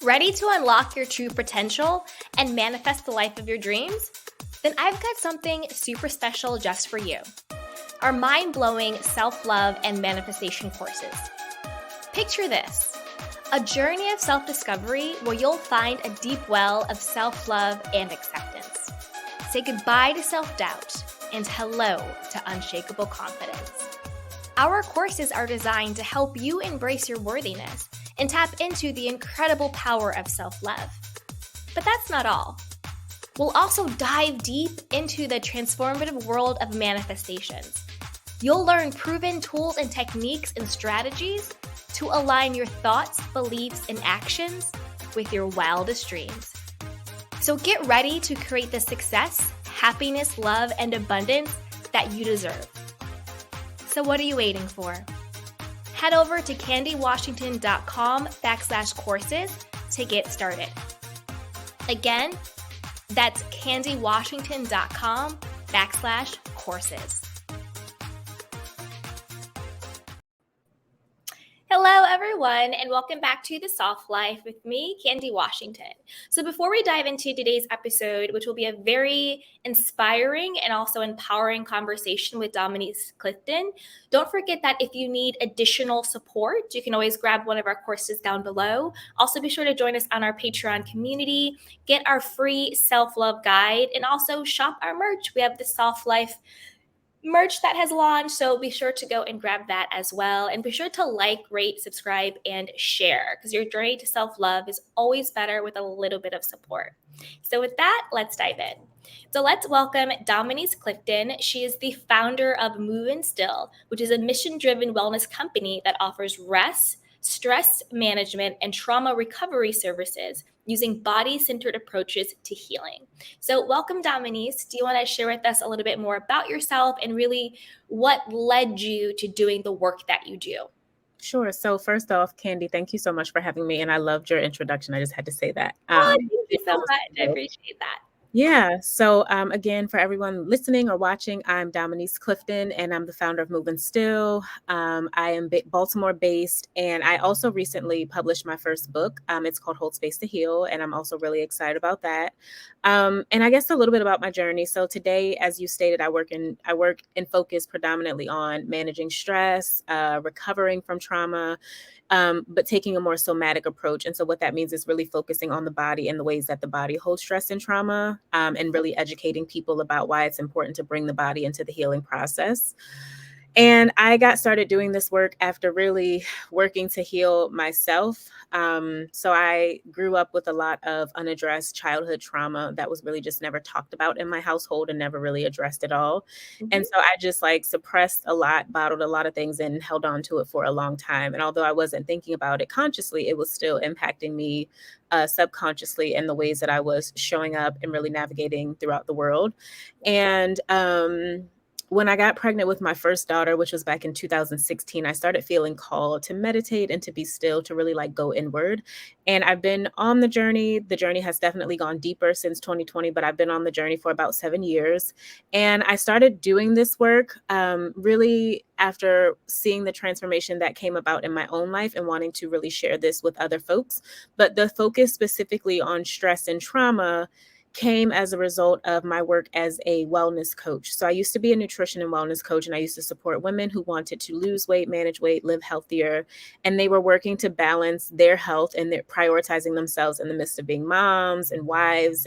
Ready to unlock your true potential and manifest the life of your dreams? Then I've got something super special just for you. Our mind-blowing self-love and manifestation courses. Picture this, a journey of self-discovery where you'll find a deep well of self-love and acceptance. Say goodbye to self-doubt and hello to unshakable confidence. Our courses are designed to help you embrace your worthiness and tap into the incredible power of self-love. But that's not all. We'll also dive deep into the transformative world of manifestations. You'll learn proven tools and techniques and strategies to align your thoughts, beliefs, and actions with your wildest dreams. So get ready to create the success, happiness, love, and abundance that you deserve. So what are you waiting for? Head over to candywashington.com/courses to get started. Again, that's candywashington.com/courses. Hello, everyone, and welcome back to The Soft Life with me, Candy Washington. So before we dive into today's episode, which will be a very inspiring and also empowering conversation with Dominiece Clifton, don't forget that if you need additional support, you can always grab one of our courses down below. Also, be sure to join us on our Patreon community, get our free self-love guide, and also shop our merch. We have the Soft Life merch that has launched, so be sure to go and grab that as well. And be sure to like, rate, subscribe, and share, because your journey to self-love is always better with a little bit of support. So with that, let's dive in. So let's welcome Dominiece Clifton. She is the founder of Move and Still, which is a mission-driven wellness company that offers rest, stress management, and trauma recovery services using body-centered approaches to healing. So welcome, Dominiece. Do you want to share with us a little bit more about yourself and really what led you to doing the work that you do? Sure. So first off, Candy, thank you so much for having me. And I loved your introduction. I just had to say that. Thank you so much. I appreciate that. Yeah. So again, for everyone listening or watching, I'm Dominiece Clifton, and I'm the founder of Move and Still. I am Baltimore based, and I also recently published my first book. It's called Hold Space to Heal, and I'm also really excited about that. And I guess a little bit about my journey. So today, as you stated, I work and focus predominantly on managing stress, recovering from trauma, but taking a more somatic approach. And so what that means is really focusing on the body and the ways that the body holds stress and trauma, and really educating people about why it's important to bring the body into the healing process. And I got started doing this work after really working to heal myself. So I grew up with a lot of unaddressed childhood trauma that was really just never talked about in my household and never really addressed at all. Mm-hmm. And so I just suppressed a lot, bottled a lot of things, and held on to it for a long time. And although I wasn't thinking about it consciously, it was still impacting me subconsciously in the ways that I was showing up and really navigating throughout the world. And when I got pregnant with my first daughter, which was back in 2016, I started feeling called to meditate and to be still, to really go inward. And I've been on the journey. The journey has definitely gone deeper since 2020, but I've been on the journey for about 7 years. And I started doing this work really after seeing the transformation that came about in my own life and wanting to really share this with other folks. But the focus specifically on stress and trauma came as a result of my work as a wellness coach. So I used to be a nutrition and wellness coach, and I used to support women who wanted to lose weight, manage weight, live healthier. And they were working to balance their health, and they're prioritizing themselves in the midst of being moms and wives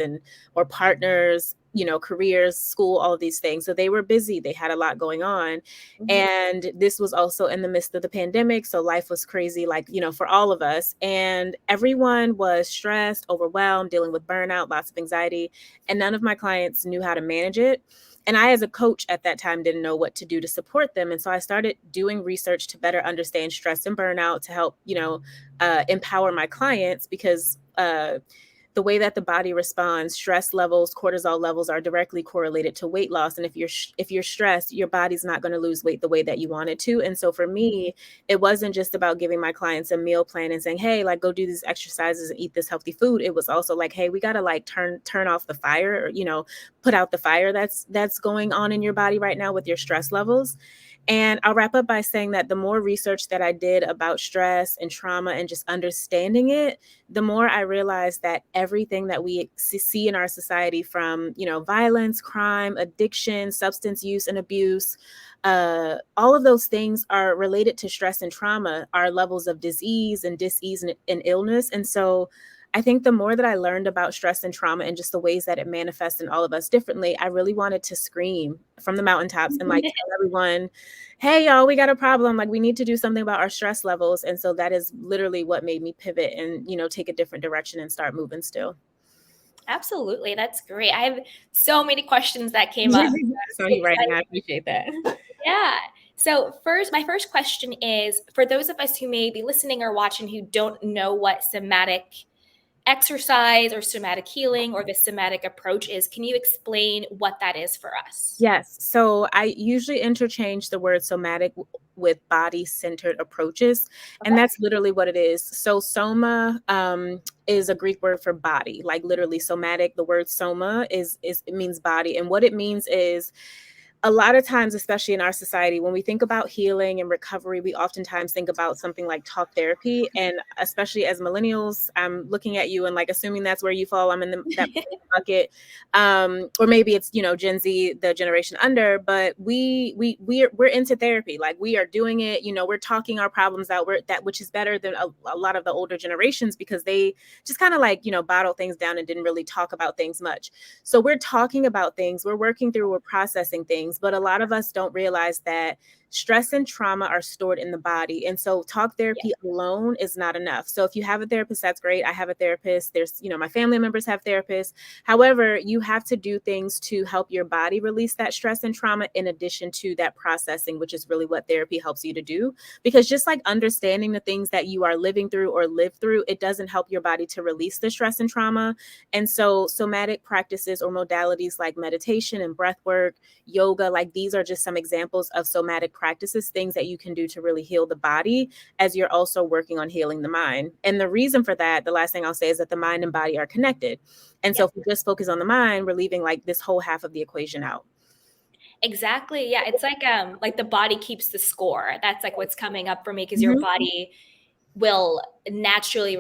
or partners, careers, school, all of these things. So they were busy. They had a lot going on. Mm-hmm. And this was also in the midst of the pandemic. So life was crazy, for all of us. And everyone was stressed, overwhelmed, dealing with burnout, lots of anxiety. And none of my clients knew how to manage it. And I, as a coach at that time, didn't know what to do to support them. And so I started doing research to better understand stress and burnout, to help, empower my clients, because the way that the body responds, stress levels, cortisol levels are directly correlated to weight loss. And if you're stressed, your body's not going to lose weight the way that you want it to. And so for me, it wasn't just about giving my clients a meal plan and saying, hey, go do these exercises and eat this healthy food. It was also hey, we got to turn off the fire, or, put out the fire that's going on in your body right now with your stress levels. And I'll wrap up by saying that the more research that I did about stress and trauma and just understanding it, the more I realized that everything that we see in our society, from, violence, crime, addiction, substance use and abuse, all of those things are related to stress and trauma, our levels of disease and dis-ease and illness. And so I think the more that I learned about stress and trauma and just the ways that it manifests in all of us differently, I really wanted to scream from the mountaintops and like tell everyone, hey, y'all, we got a problem. Like, we need to do something about our stress levels. And so that is literally what made me pivot and, take a different direction and start moving still. Absolutely. That's great. I have so many questions that came up. So you writing, I appreciate that. Yeah. So my first question is, for those of us who may be listening or watching who don't know what somatic exercise or somatic healing or the somatic approach is, can you explain what that is for us? Yes. So I usually interchange the word somatic with body-centered approaches. Okay. And that's literally what it is. So soma is a Greek word for body, like literally somatic. The word soma it means body. And what it means is, a lot of times, especially in our society, when we think about healing and recovery, we oftentimes think about something like talk therapy. And especially as millennials, I'm looking at you and like assuming that's where you fall. I'm in that bucket. Or maybe it's, Gen Z, the generation under, but we're into therapy. Like, we are doing it, we're talking our problems out, which is better than a lot of the older generations, because they just kind of like, bottle things down and didn't really talk about things much. So we're talking about things, we're working through, we're processing things. But a lot of us don't realize that stress and trauma are stored in the body. And so talk therapy alone is not enough. So if you have a therapist, that's great. I have a therapist. There's, my family members have therapists. However, you have to do things to help your body release that stress and trauma in addition to that processing, which is really what therapy helps you to do. Because just like understanding the things that you are living through or live through, it doesn't help your body to release the stress and trauma. And so somatic practices or modalities like meditation and breath work, yoga, like these are just some examples of somatic practices, things that you can do to really heal the body as you're also working on healing the mind. And the reason for that, the last thing I'll say, is that the mind and body are connected. And so if we just focus on the mind, we're leaving like this whole half of the equation out. Exactly. Yeah. It's like the body keeps the score. That's like what's coming up for me, because your Mhm. body will naturally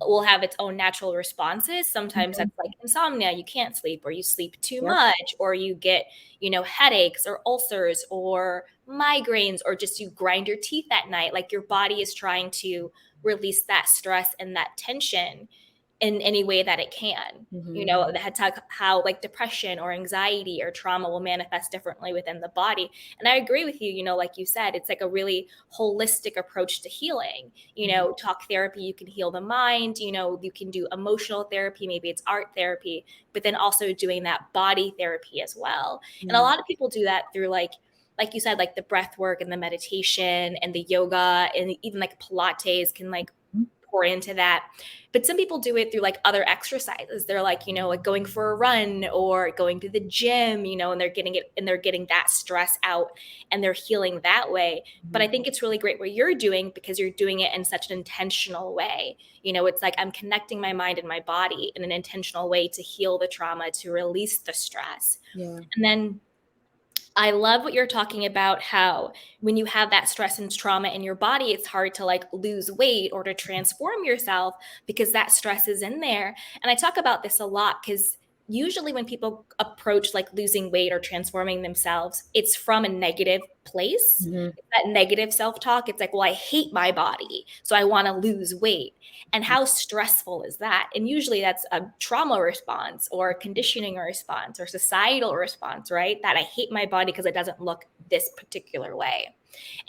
will have its own natural responses. Sometimes that's like insomnia, you can't sleep, or you sleep too much, or you get, headaches or ulcers or migraines, or just you grind your teeth at night. Like, your body is trying to release that stress and that tension in any way that it can. That's how like depression or anxiety or trauma will manifest differently within the body. And I agree with you, like you said, it's like a really holistic approach to healing. Talk therapy, you can heal the mind, you can do emotional therapy, maybe it's art therapy, but then also doing that body therapy as well. And a lot of people do that through like you said, like the breath work and the meditation and the yoga, and even like Pilates can like pour into that. But some people do it through like other exercises. They're like, like going for a run or going to the gym, and they're getting that stress out and they're healing that way. But I think it's really great what you're doing, because you're doing it in such an intentional way. It's like I'm connecting my mind and my body in an intentional way to heal the trauma, to release the stress. Yeah. And then I love what you're talking about, how when you have that stress and trauma in your body, it's hard to like lose weight or to transform yourself, because that stress is in there. And I talk about this a lot, because usually when people approach like losing weight or transforming themselves, it's from a negative place. It's that negative self-talk. It's like, well, I hate my body, so I want to lose weight. And how stressful is that? And usually that's a trauma response or a conditioning response or societal response, right? That I hate my body because it doesn't look this particular way.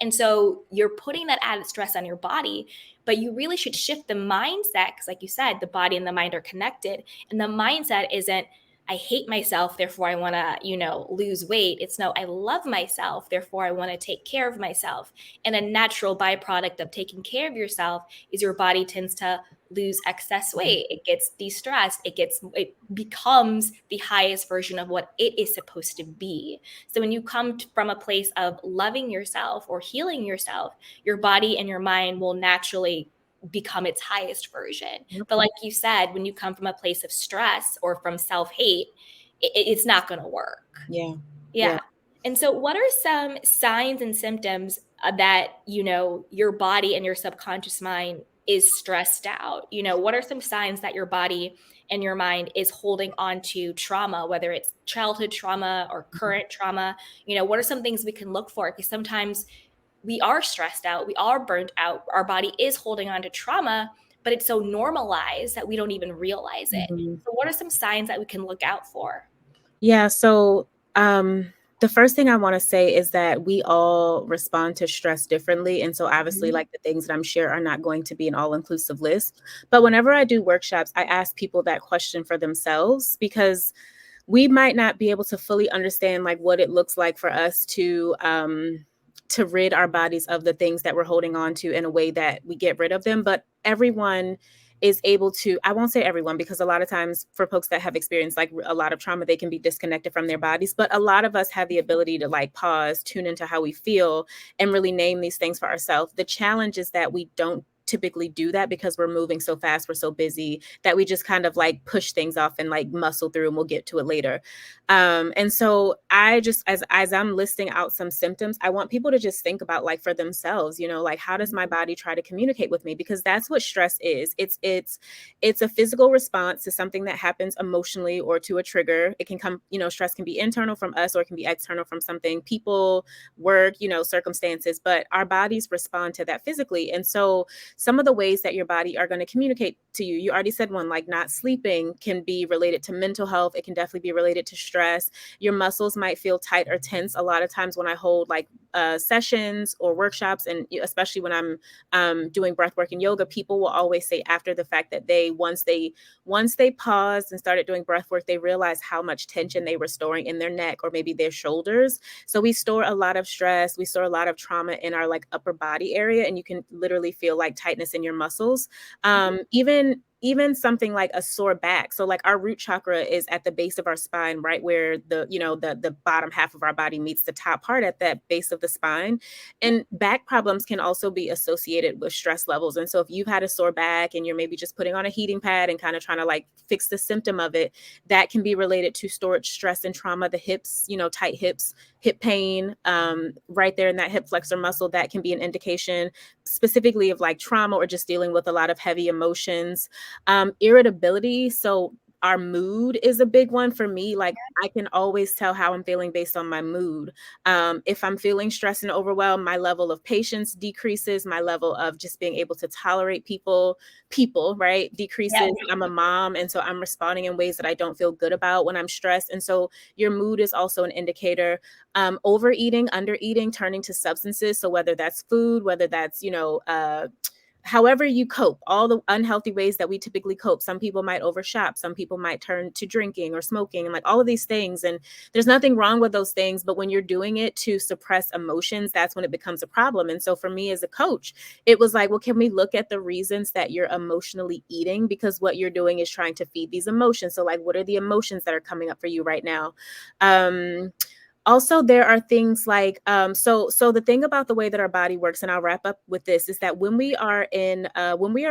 And so you're putting that added stress on your body, but you really should shift the mindset, because like you said, the body and the mind are connected. And the mindset isn't, I hate myself, therefore I want to, lose weight. It's no, I love myself, therefore I want to take care of myself. And a natural byproduct of taking care of yourself is your body tends to lose excess weight. It gets de-stressed. It becomes the highest version of what it is supposed to be. So when you come from a place of loving yourself or healing yourself, your body and your mind will naturally become its highest version. But like you said, when you come from a place of stress or from self-hate, it's not going to work. Yeah. Yeah. And so, what are some signs and symptoms that, your body and your subconscious mind is stressed out? What are some signs that your body and your mind is holding on to trauma, whether it's childhood trauma or current trauma? What are some things we can look for? Because sometimes we are stressed out, we are burnt out, our body is holding on to trauma, but it's so normalized that we don't even realize it. Mhm. So, what are some signs that we can look out for? Yeah. So, the first thing I want to say is that we all respond to stress differently. And so, obviously, Mhm. like the things that I'm sure are not going to be an all inclusive list. But whenever I do workshops, I ask people that question for themselves because we might not be able to fully understand like what it looks like for us to rid our bodies of the things that we're holding on to in a way that we get rid of them. But everyone is able to, I won't say everyone, because a lot of times for folks that have experienced like a lot of trauma, they can be disconnected from their bodies. But a lot of us have the ability to like pause, tune into how we feel, and really name these things for ourselves. The challenge is that we don't typically do that because we're moving so fast, we're so busy that we just kind of like push things off and like muscle through, and we'll get to it later. And so I just, as I'm listing out some symptoms, I want people to just think about like for themselves, like how does my body try to communicate with me? Because that's what stress is. It's a physical response to something that happens emotionally or to a trigger. It can come, stress can be internal from us or it can be external from something, people, work, circumstances, but our bodies respond to that physically. And so some of the ways that your body are going to communicate to you, you already said one, like not sleeping can be related to mental health. It can definitely be related to stress. Your muscles might feel tight or tense. A lot of times when I hold like sessions or workshops, and especially when I'm doing breath work and yoga, people will always say after the fact that once they paused and started doing breath work, they realized how much tension they were storing in their neck or maybe their shoulders. So we store a lot of stress, we store a lot of trauma in our like upper body area, and you can literally feel like tightness in your muscles. Even something like a sore back. So like our root chakra is at the base of our spine, right where the bottom half of our body meets the top part at that base of the spine. And back problems can also be associated with stress levels. And so if you've had a sore back and you're maybe just putting on a heating pad and kind of trying to like fix the symptom of it, that can be related to stored stress and trauma. The hips, tight hips, hip pain, right there in that hip flexor muscle, that can be an indication specifically of like trauma or just dealing with a lot of heavy emotions. Irritability. So our mood is a big one for me. Like I can always tell how I'm feeling based on my mood. If I'm feeling stressed and overwhelmed, my level of patience decreases, my level of just being able to tolerate people, right, Yeah. decreases. I'm a mom, and so I'm responding in ways that I don't feel good about when I'm stressed. And so your mood is also an indicator. Overeating, undereating, turning to substances. So whether that's food, whether that's, however you cope, all the unhealthy ways that we typically cope. Some people might overshop, some people might turn to drinking or smoking, and like all of these things. And there's nothing wrong with those things, but when you're doing it to suppress emotions, that's when it becomes a problem. And so for me as a coach, it was like, well, can we look at the reasons that you're emotionally eating? Because what you're doing is trying to feed these emotions. So like, what are the emotions that are coming up for you right now? Also, there are things like so the thing about the way that our body works, and I'll wrap up with this, is that when we are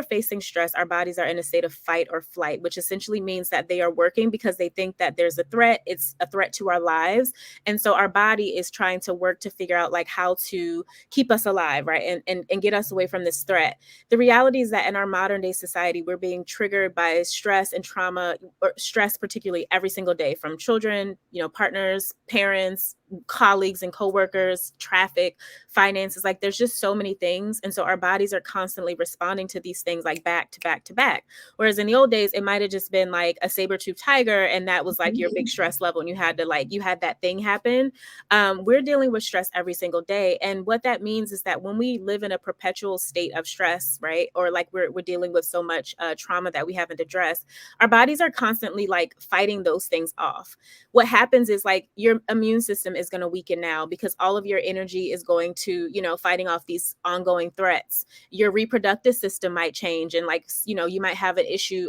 facing stress, our bodies are in a state of fight or flight, which essentially means that they are working because they think that there's a threat. It's a threat to our lives. And so our body is trying to work to figure out like how to keep us alive, right, and get us away from this threat. The reality is that in our modern day society, we're being triggered by stress and trauma, or stress particularly, every single day, from children, partners, parents, colleagues and coworkers, traffic, finances. Like there's just so many things. And so our bodies are constantly responding to these things like back to back to back. Whereas in the old days, it might have just been like a saber-tooth tiger, and that was like your big stress level, and you had that thing happen. We're dealing with stress every single day. And what that means is that when we live in a perpetual state of stress, right, or like we're dealing with so much trauma that we haven't addressed, our bodies are constantly like fighting those things off. What happens is like your immune system is going to weaken now because all of your energy is going to, fighting off these ongoing threats. Your reproductive system might change, and like, you might have an issue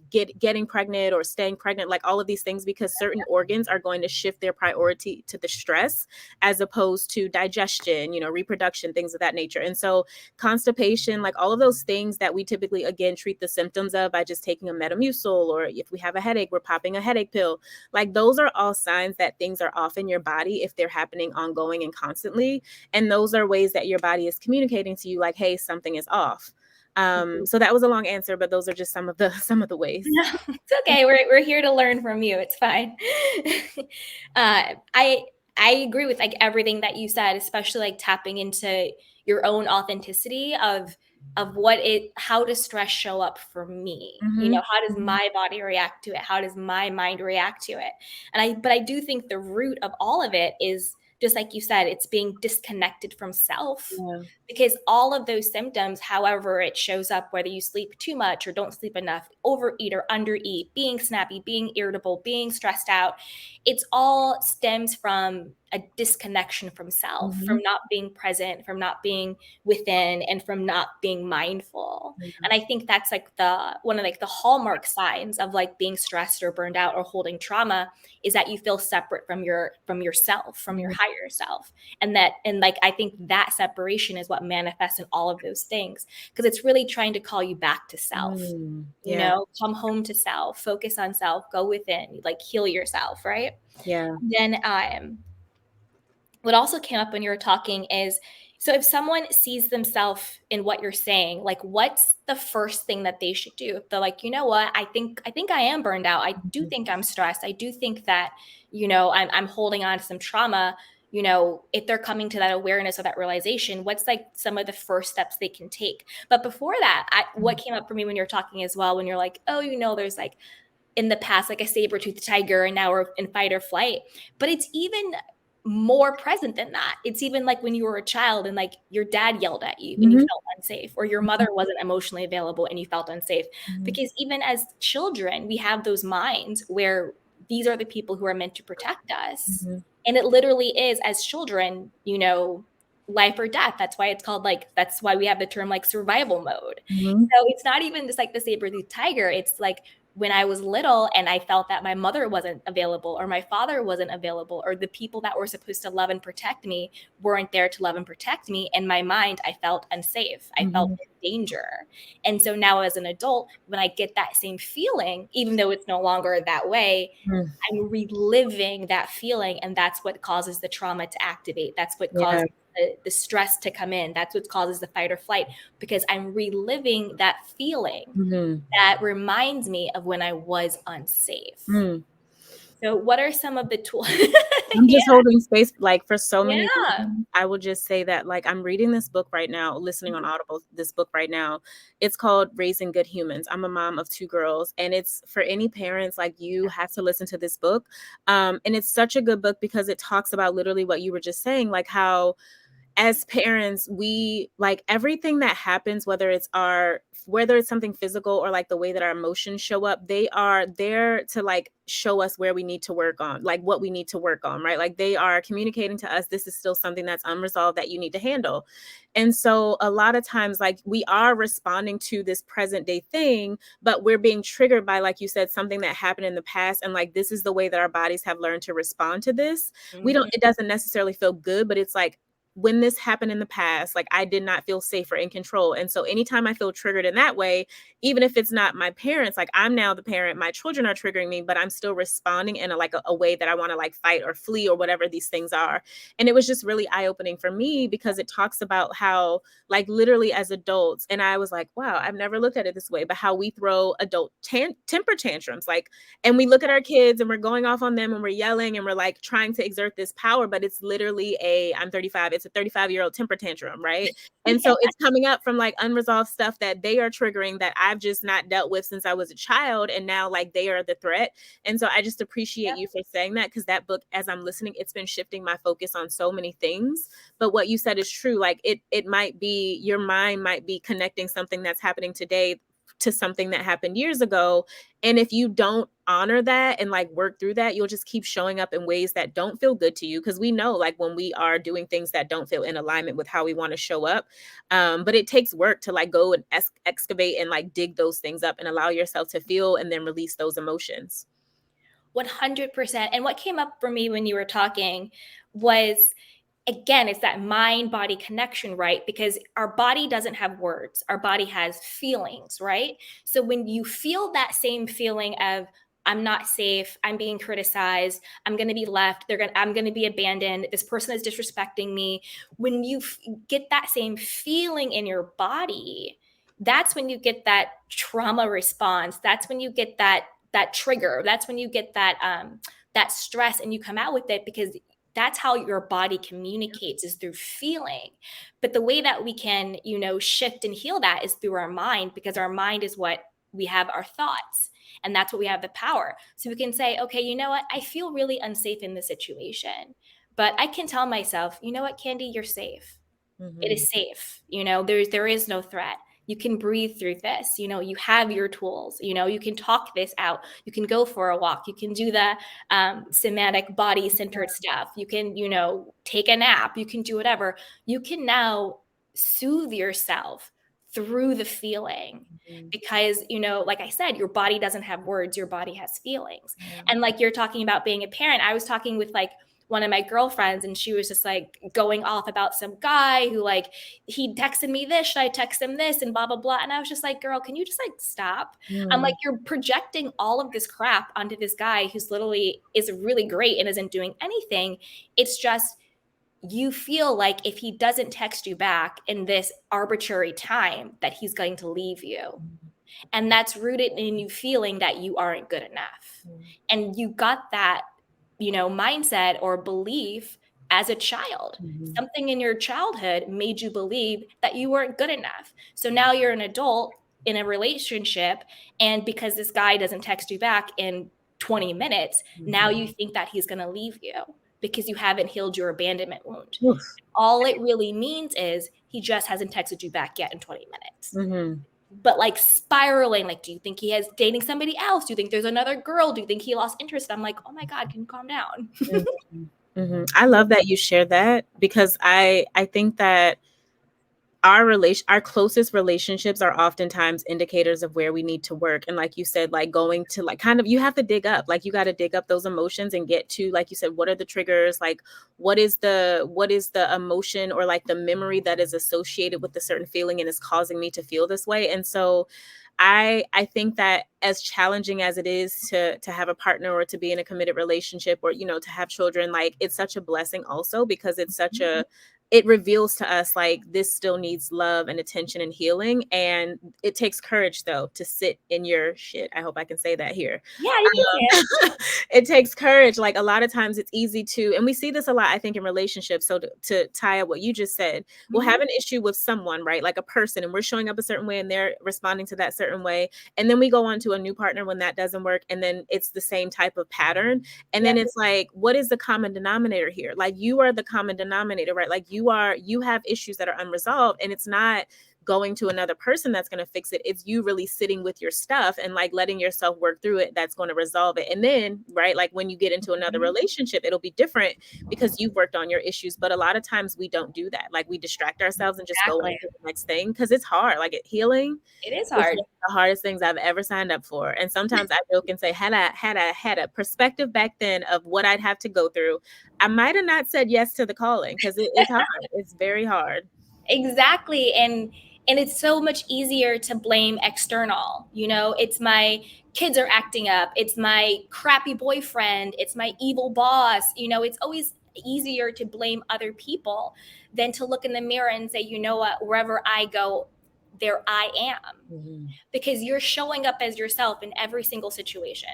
getting pregnant or staying pregnant, like all of these things, because certain organs are going to shift their priority to the stress as opposed to digestion, reproduction, things of that nature. And so constipation, like all of those things that we typically, again, treat the symptoms of by just taking a Metamucil, or if we have a headache, we're popping a headache pill. Like those are all signs that things are off in your body. body if they're happening ongoing and constantly. And those are ways that your body is communicating to you like, hey, something is off. So that was a long answer, but those are just some of the ways. No, it's okay. We're here to learn from you. It's fine. I agree with like everything that you said, especially like tapping into your own authenticity of how does stress show up for me? Mm-hmm. How does my body react to it? How does my mind react to it? But I do think the root of all of it is just like you said, it's being disconnected from self. Yeah. Because all of those symptoms, however it shows up, whether you sleep too much or don't sleep enough, overeat or undereat, being snappy, being irritable, being stressed out, it's all stems from a disconnection from self, Mm-hmm. from not being present, from not being within, and from not being mindful. And I think that's like one of like the hallmark signs of like being stressed or burned out or holding trauma is that you feel separate from yourself, from your higher self. And like I think that separation is what manifests in all of those things, because it's really trying to call you back to self. Yeah. Come home to self, focus on self, go within, like heal yourself, right? Yeah. Then what also came up when you were talking is, so if someone sees themselves in what you're saying, like what's the first thing that they should do? If they're like, you know what, I think I am burned out. I do think I'm stressed. I do think that, I'm holding on to some trauma. If they're coming to that awareness or that realization, what's like some of the first steps they can take? But before that, what came up for me when you're talking as well, when you're like, oh, there's like in the past, like a saber-toothed tiger, and now we're in fight or flight. But it's even more present than that. It's even like when you were a child and like your dad yelled at you and you felt unsafe, or your mother wasn't emotionally available and you felt unsafe. Because even as children, we have those minds where these are the people who are meant to protect us. And it literally is, as children, life or death. That's why it's called that's why we have the term like survival mode. So it's not even just like the saber-toothed tiger. It's like when I was little and I felt that my mother wasn't available or my father wasn't available, or the people that were supposed to love and protect me weren't there to love and protect me. In my mind, I felt unsafe. I felt in danger. And so now as an adult, when I get that same feeling, even though it's no longer that way, I'm reliving that feeling. And that's what causes the trauma to activate. That's what causes the stress to come in. That's what causes the fight or flight, because I'm reliving that feeling that reminds me of when I was unsafe. So what are some of the tools? I'm just holding space like for so many Yeah. reasons. I will just say that like I'm reading this book right now, listening on Audible, this book right now. It's called Raising Good Humans. I'm a mom of 2 girls, and it's for any parents, like you have to listen to this book. And it's such a good book because it talks about literally what you were just saying, like how as parents, we like everything that happens, whether it's something physical or like the way that our emotions show up, they are there to like show us where we need to work on, like what we need to work on, right? Like they are communicating to us, this is still something that's unresolved that you need to handle. And so a lot of times, like we are responding to this present day thing, but we're being triggered by, like you said, something that happened in the past. And like, this is the way that our bodies have learned to respond to this. It doesn't necessarily feel good, but it's like, when this happened in the past, like I did not feel safe or in control. And so anytime I feel triggered in that way, even if it's not my parents, like I'm now the parent, my children are triggering me, but I'm still responding in a way that I want to like fight or flee or whatever these things are. And it was just really eye-opening for me because it talks about how like literally as adults, and I was like, wow, I've never looked at it this way, but how we throw adult temper tantrums, like, and we look at our kids and we're going off on them and we're yelling and we're like trying to exert this power, but it's literally I'm 35. It's a 35-year-old temper tantrum, right? And so it's coming up from like unresolved stuff that they are triggering that I've just not dealt with since I was a child. And now like they are the threat. And so I just appreciate you for saying that, because that book, as I'm listening, it's been shifting my focus on so many things. But what you said is true. Like it might be, your mind might be connecting something that's happening today to something that happened years ago. And if you don't honor that and like work through that, you'll just keep showing up in ways that don't feel good to you. Because we know like when we are doing things that don't feel in alignment with how we want to show up. But it takes work to like go and excavate and like dig those things up and allow yourself to feel and then release those emotions. 100%. And what came up for me when you were talking was, again, it's that mind-body connection, right? Because our body doesn't have words. Our body has feelings, right? So when you feel that same feeling of I'm not safe. I'm being criticized. I'm going to be left. I'm going to be abandoned. This person is disrespecting me. When you get that same feeling in your body, that's when you get that trauma response. That's when you get that trigger. That's when you get that stress, and you come out with it, because that's how your body communicates, is through feeling. But the way that we can, shift and heal that is through our mind, because our mind is what we have our thoughts, and that's what we have the power. So we can say, okay, you know what? I feel really unsafe in this situation, but I can tell myself, you know what, Candy, you're safe. It is safe. There is no threat. You can breathe through this. You have your tools. You can talk this out. You can go for a walk. You can do the somatic body centered stuff. You can, take a nap. You can do whatever. You can now soothe yourself through the feeling, because, like I said, your body doesn't have words. Your body has feelings. And like you're talking about being a parent, I was talking with like one of my girlfriends, and she was just like going off about some guy who, like, he texted me this, should I text him this, and blah blah blah. And I was just like, girl, can you just like stop? I'm like, you're projecting all of this crap onto this guy who's literally is really great and isn't doing anything. It's just, you feel like if he doesn't text you back in this arbitrary time, that he's going to leave you. And that's rooted in you feeling that you aren't good enough. And you got that, mindset or belief as a child. Something in your childhood made you believe that you weren't good enough. So now you're an adult in a relationship, and because this guy doesn't text you back in 20 minutes, now you think that he's going to leave you because you haven't healed your abandonment wound. All it really means is he just hasn't texted you back yet in 20 minutes. But like spiraling, like, do you think he is dating somebody else? Do you think there's another girl? Do you think he lost interest? I'm like, oh my God, can you calm down? I love that you shared that, because I think that our closest relationships are oftentimes indicators of where we need to work. And like you said, like going to like kind of, you have to dig up, like you got to dig up those emotions and get to, like you said, what are the triggers? Like what is the emotion or like the memory that is associated with the certain feeling and is causing me to feel this way? And so I think that as challenging as it is to have a partner or to be in a committed relationship or, to have children, like it's such a blessing also, because it's such it reveals to us like this still needs love and attention and healing. And it takes courage though to sit in your shit. I hope I can say that here. Yeah, you can. It takes courage. Like a lot of times it's easy to, and we see this a lot, I think, in relationships. So to tie up what you just said, we'll have an issue with someone, right? Like a person, and we're showing up a certain way and they're responding to that certain way. And then we go on to a new partner when that doesn't work. And then it's the same type of pattern. And then it's like, what is the common denominator here? Like you are the common denominator, right? Like you have issues that are unresolved, and it's not going to another person that's going to fix it. It's you really sitting with your stuff and like letting yourself work through it. That's going to resolve it. And then, right, like when you get into another relationship, it'll be different because you've worked on your issues. But a lot of times we don't do that. Like we distract ourselves and just go on to the next thing, because it's hard. Like healing, it is hard. It's the hardest things I've ever signed up for. And sometimes I joke and say, had I had a perspective back then of what I'd have to go through, I might have not said yes to the calling, because it's hard. It's very hard. Exactly. And it's so much easier to blame external. It's my kids are acting up. It's my crappy boyfriend. It's my evil boss. It's always easier to blame other people than to look in the mirror and say, you know what, wherever I go, there I am. Because you're showing up as yourself in every single situation.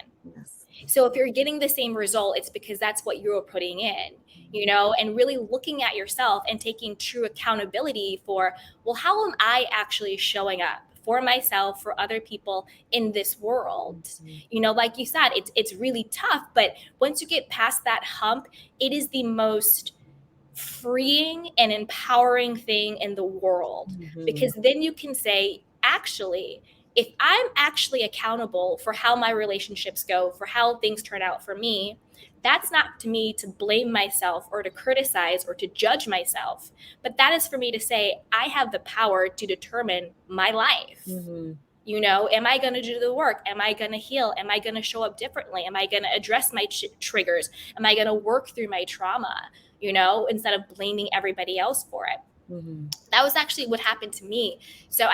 So if you're getting the same result, it's because that's what you're putting in, and really looking at yourself and taking true accountability for, well, how am I actually showing up for myself, for other people in this world? Like you said, it's really tough, but once you get past that hump, it is the most freeing and empowering thing in the world, because then you can say, actually, if I'm actually accountable for how my relationships go, for how things turn out for me, that's not to me to blame myself or to criticize or to judge myself, but that is for me to say, I have the power to determine my life. Am I going to do the work? Am I going to heal? Am I going to show up differently? Am I going to address my triggers? Am I going to work through my trauma, instead of blaming everybody else for it? Mm-hmm. That was actually what happened to me. So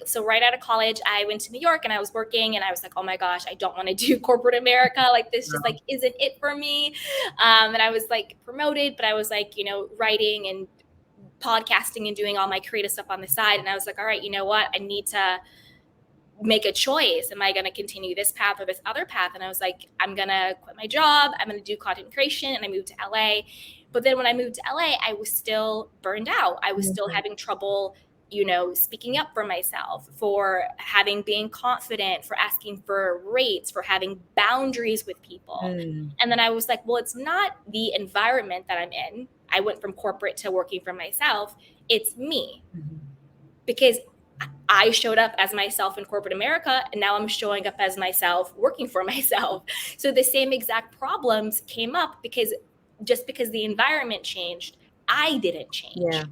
so right out of college, I went to New York and I was working, and I was like, oh my gosh, I don't want to do corporate America. Like, this just like isn't it for me. And I was like promoted, but I was like, writing and podcasting and doing all my creative stuff on the side. And I was like, all right, you know what? I need to make a choice. Am I going to continue this path or this other path? And I was like, I'm going to quit my job. I'm going to do content creation. And I moved to LA. But then when I moved to LA, I was still burned out. I was still having trouble, speaking up for myself, for being confident, for asking for rates, for having boundaries with people. And then I was like, well, it's not the environment that I'm in. I went from corporate to working for myself. It's me. Because I showed up as myself in corporate America, and now I'm showing up as myself working for myself. So the same exact problems came up because the environment changed, I didn't change.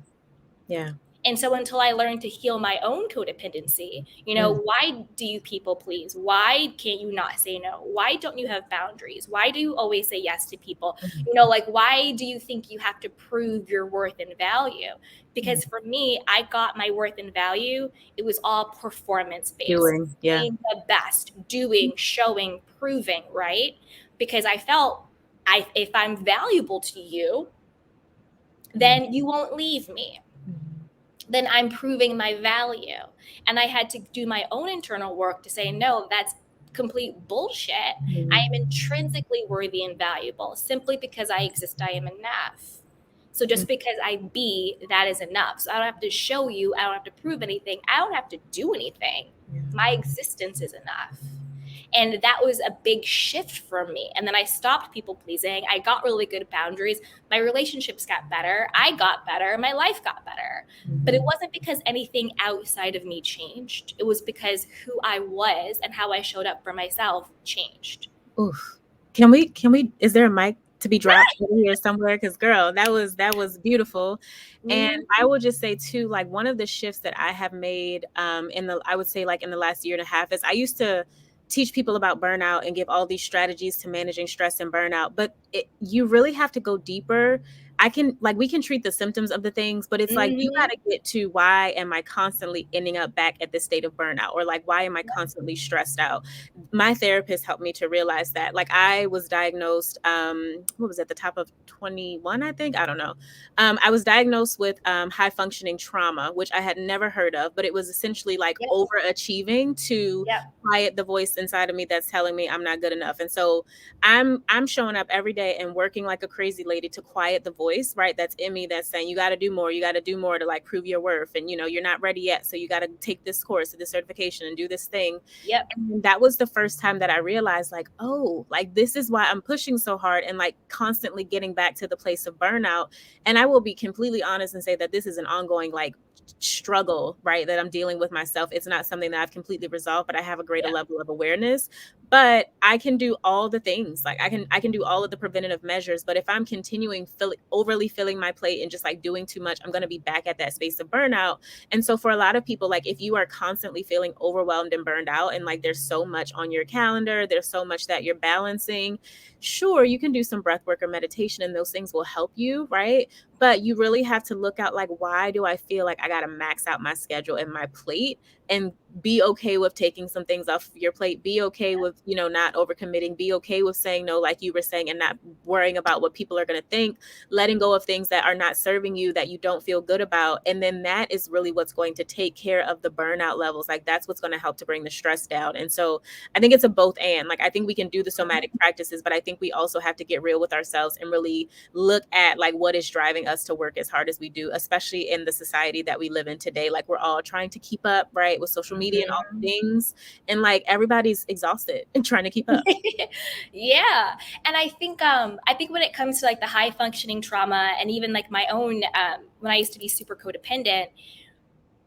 Yeah. And so until I learned to heal my own codependency, why do you people please? Why can't you not say no? Why don't you have boundaries? Why do you always say yes to people? Like, why do you think you have to prove your worth and value? Because for me, I got my worth and value. It was all performance based. Being the best, doing, showing, proving, right? Because I felt if I'm valuable to you, then you won't leave me. Then I'm proving my value. And I had to do my own internal work to say, no, that's complete bullshit. I am intrinsically worthy and valuable. Simply because I exist, I am enough. So just because I be, that is enough. So I don't have to show you, I don't have to prove anything, I don't have to do anything. My existence is enough. And that was a big shift for me. And then I stopped people pleasing. I got really good boundaries. My relationships got better. I got better. My life got better. But it wasn't because anything outside of me changed. It was because who I was and how I showed up for myself changed. Oof. Can we, is there a mic to be dropped here somewhere? Because girl, that was beautiful. And I will just say too, like, one of the shifts that I have made I would say like in the last year and a half is I used to teach people about burnout and give all these strategies to managing stress and burnout, but you really have to go deeper. We can treat the symptoms of the things, but it's like, you got to get to, why am I constantly ending up back at this state of burnout? Or like, why am I constantly stressed out? My therapist helped me to realize that. Like, I was diagnosed, what was at the top of 21, I think, I don't know. I was diagnosed with high functioning trauma, which I had never heard of, but it was essentially like overachieving to quiet the voice inside of me that's telling me I'm not good enough. And so I'm showing up every day and working like a crazy lady to quiet the voice, right, that's in me, that's saying, you got to do more, to like prove your worth, and you're not ready yet, so you got to take this course, this certification, and do this thing. And that was the first time that I realized, like, oh, like, this is why I'm pushing so hard and like constantly getting back to the place of burnout. And I will be completely honest and say that this is an ongoing like struggle, right, that I'm dealing with myself. It's not something that I've completely resolved, but I have a greater level of awareness. But I can do all the things. Like, I can do all of the preventative measures, but if I'm continuing overly filling my plate and just like doing too much, I'm going to be back at that space of burnout. And so for a lot of people, like, if you are constantly feeling overwhelmed and burned out, and like there's so much on your calendar, there's so much that you're balancing, sure, you can do some breath work or meditation, and those things will help you, right? But you really have to look out, like, why do I feel like I got to max out my schedule and my plate? And be okay with taking some things off your plate. Be okay with, not overcommitting. Be okay with saying no, like you were saying, and not worrying about what people are going to think, letting go of things that are not serving you, that you don't feel good about. And then that is really what's going to take care of the burnout levels. Like, that's what's going to help to bring the stress down. And so I think it's a both and. Like, I think we can do the somatic practices, but I think we also have to get real with ourselves and really look at like what is driving us to work as hard as we do, especially in the society that we live in today. Like, we're all trying to keep up, right, with social media and all the things, and like everybody's exhausted and trying to keep up. Yeah. And I think when it comes to like the high functioning trauma, and even like my own when I used to be super codependent,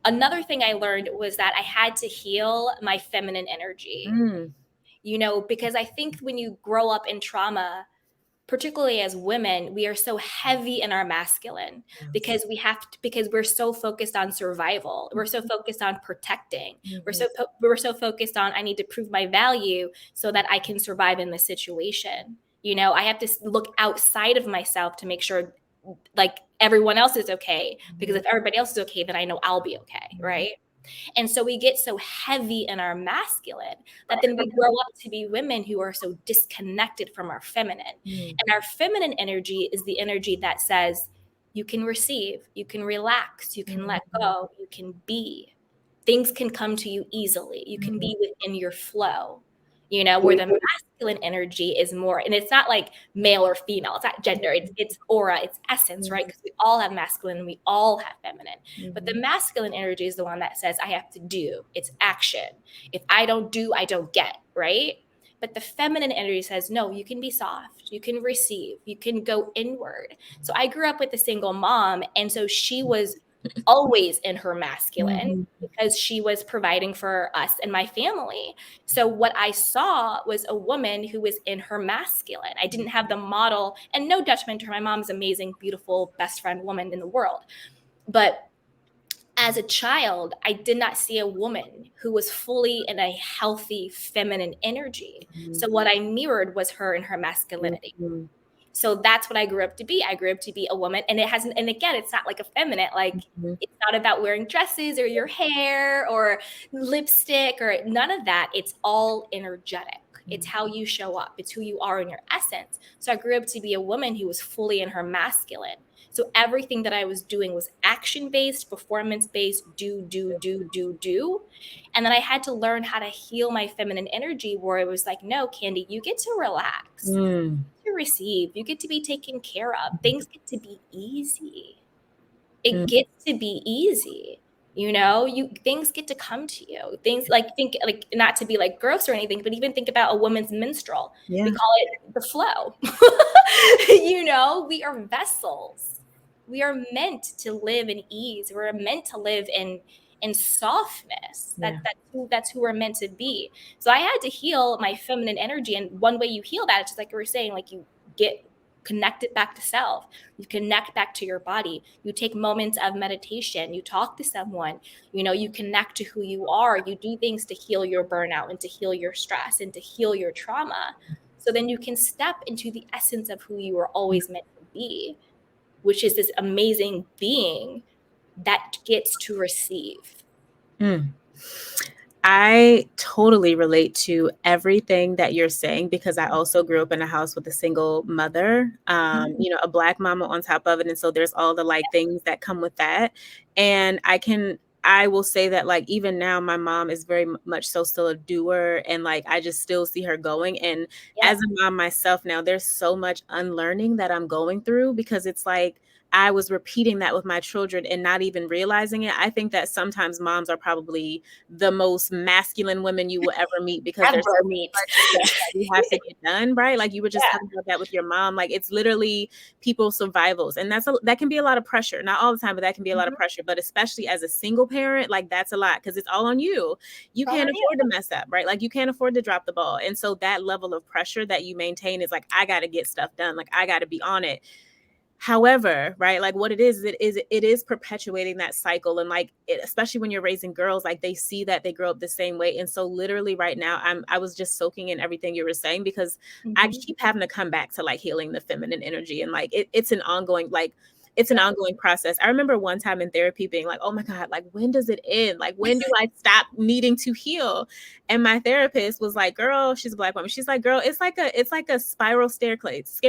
another thing I learned was that I had to heal my feminine energy. Because I think when you grow up in trauma, particularly as women, we are so heavy in our masculine because we're so focused on survival. We're so focused on protecting. We're so focused on, I need to prove my value so that I can survive in this situation. I have to look outside of myself to make sure like everyone else is okay, because if everybody else is okay, then I know I'll be okay, right? And so we get so heavy in our masculine that then we grow up to be women who are so disconnected from our feminine. And our feminine energy is the energy that says, you can receive, you can relax, you can let go, you can be. Things can come to you easily. You can be within your flow, where the masculine energy is more, and it's not like male or female, it's not gender, it's aura, it's essence, right? Because we all have masculine and we all have feminine. But the masculine energy is the one that says, I have to do, it's action. If I don't do, I don't get, right? But the feminine energy says, no, you can be soft, you can receive, you can go inward. So I grew up with a single mom, and so she was always in her masculine because she was providing for us and my family. So what I saw was a woman who was in her masculine. I didn't have the model, and no detriment to her. My mom's amazing, beautiful, best friend woman in the world. But as a child, I did not see a woman who was fully in a healthy feminine energy. So what I mirrored was her in her masculinity. So that's what I grew up to be. I grew up to be a woman, and and again, it's not like effeminate, like it's not about wearing dresses or your hair or lipstick or none of that. It's all energetic. It's how you show up. It's who you are in your essence. So I grew up to be a woman who was fully in her masculine. So everything that I was doing was action-based, performance-based, do. And then I had to learn how to heal my feminine energy, where it was like, no, Candy, you get to relax. To receive, you get to be taken care of. Things get to be easy. It gets to be easy. Things get to come to you. Things think not to be like gross or anything, but even think about a woman's menstrual. We call it the flow. We are vessels. We are meant to live in ease. We're meant to live in softness. That's who we're meant to be. So I had to heal my feminine energy, and one way you heal that is just like you were saying, like you get connected back to self. You connect back to your body. You take moments of meditation. You talk to someone. You connect to who you are. You do things to heal your burnout and to heal your stress and to heal your trauma. So then you can step into the essence of who you were always meant to be, which is this amazing being that gets to receive. I totally relate to everything that you're saying, because I also grew up in a house with a single mother, a Black mama on top of it. And so there's all the things that come with that. And I will say that even now, my mom is very much so still a doer, and I just still see her going. And as a mom myself now, there's so much unlearning that I'm going through, because it's I was repeating that with my children and not even realizing it. I think that sometimes moms are probably the most masculine women you will ever meet, because there's so much that you have to get done, right? Like you were just talking about that with your mom. It's literally people's survivals. And that can be a lot of pressure. Not all the time, but that can be a lot of pressure. But especially as a single parent, that's a lot, because it's all on you. You can't afford to mess up, right? You can't afford to drop the ball. And so that level of pressure that you maintain is I got to get stuff done. I got to be on it. However, right, what it is perpetuating that cycle. And especially when you're raising girls, they see that they grow up the same way. And so literally right now, I was just soaking in everything you were saying, because I keep having to come back to healing the feminine energy. And it's an ongoing, it's an ongoing process. I remember one time in therapy being oh my God, when does it end? When do I stop needing to heal? And my therapist was girl, she's a Black woman. She's girl, it's like a spiral staircase,